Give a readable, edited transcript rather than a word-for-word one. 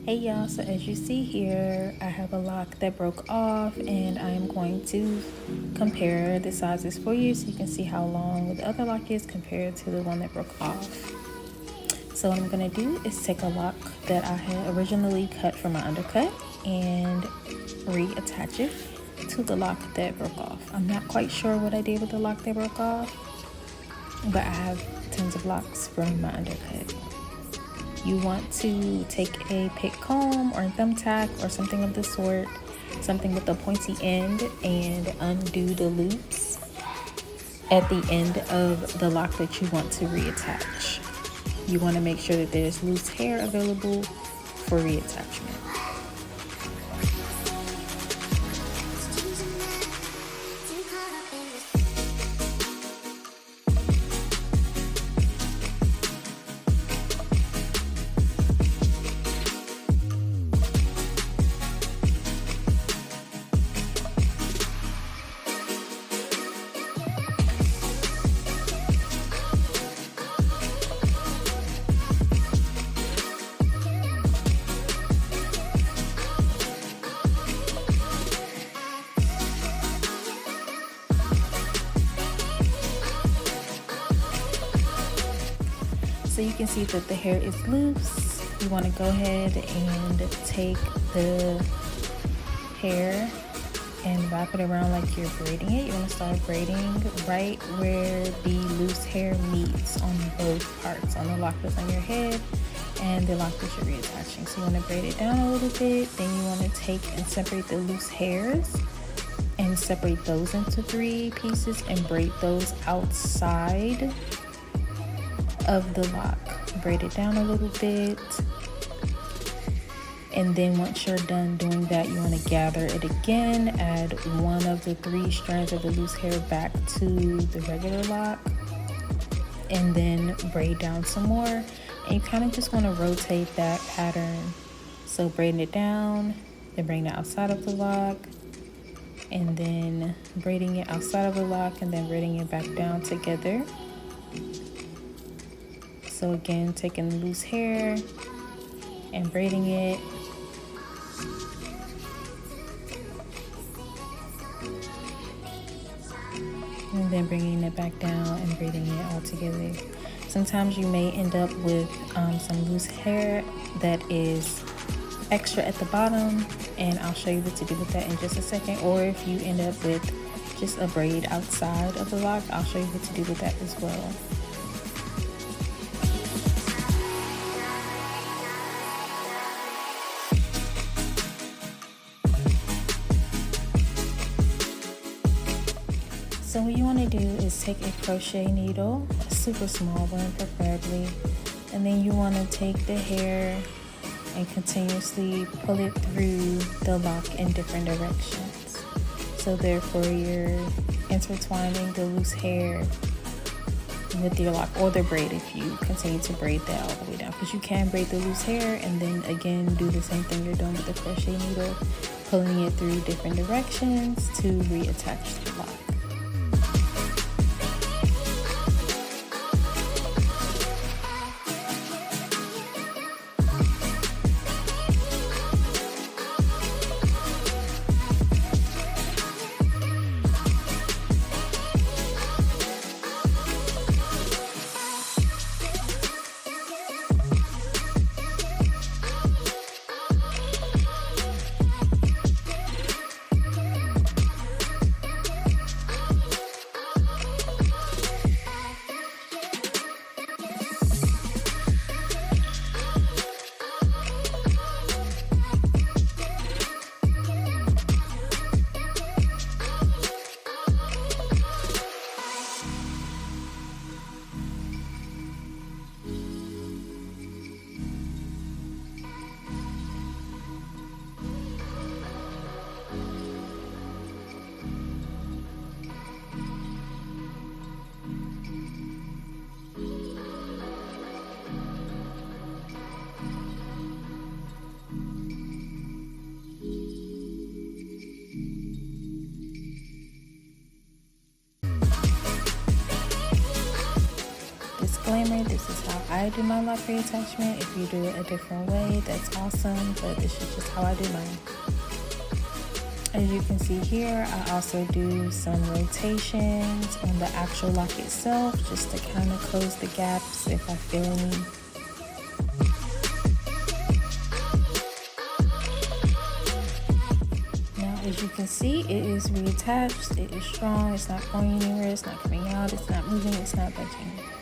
Hey y'all, so as you see here, I have a lock that broke off and I am going to compare the sizes for you so you can see how long the other lock is compared to the one that broke off. So what I'm going to do is take a lock that I had originally cut from my undercut and reattach it to the lock that broke off. I'm not quite sure what I did with the lock that broke off, but I have tons of locks from my undercut. You want to take a pick comb or a thumbtack or something of the sort, something with a pointy end, and undo the loops at the end of the lock that you want to reattach. You want to make sure that there's loose hair available for reattachment. So you can see that the hair is loose. You want to go ahead and take the hair and wrap it around like you're braiding it. You want to start braiding right where the loose hair meets on both parts, on the lock that's on your head and the lock that you're reattaching. So you want to braid it down a little bit. Then you want to take and separate the loose hairs and separate those into 3 pieces and braid those outside of the lock. Braid it down a little bit, and then once you're done doing that, you want to gather it again, add one of the 3 strands of the loose hair back to the regular lock, and then braid down some more. And you kind of just want to rotate that pattern, so braiding it down, then bring it outside of the lock, and then braiding it outside of the lock, and then braiding it back down together. So again, taking the loose hair and braiding it. And then bringing it back down and braiding it all together. Sometimes you may end up with some loose hair that is extra at the bottom, and I'll show you what to do with that in just a second. Or if you end up with just a braid outside of the lock, I'll show you what to do with that as well. So what you want to do is take a crochet needle, a super small one preferably, and then you want to take the hair and continuously pull it through the lock in different directions. So therefore you're intertwining the loose hair with your lock, or the braid if you continue to braid that all the way down, because you can braid the loose hair and then again do the same thing you're doing with the crochet needle, pulling it through different directions to reattach the lock. disclaimer, this is how I do my lock reattachment. If you do it a different way, that's awesome, but this is just how I do mine. As you can see here, I also do some rotations on the actual lock itself, just to kind of close the gaps if I feel any. As you can see, it is reattached, it is strong, it's not going anywhere, it's not coming out, it's not moving, it's not budging.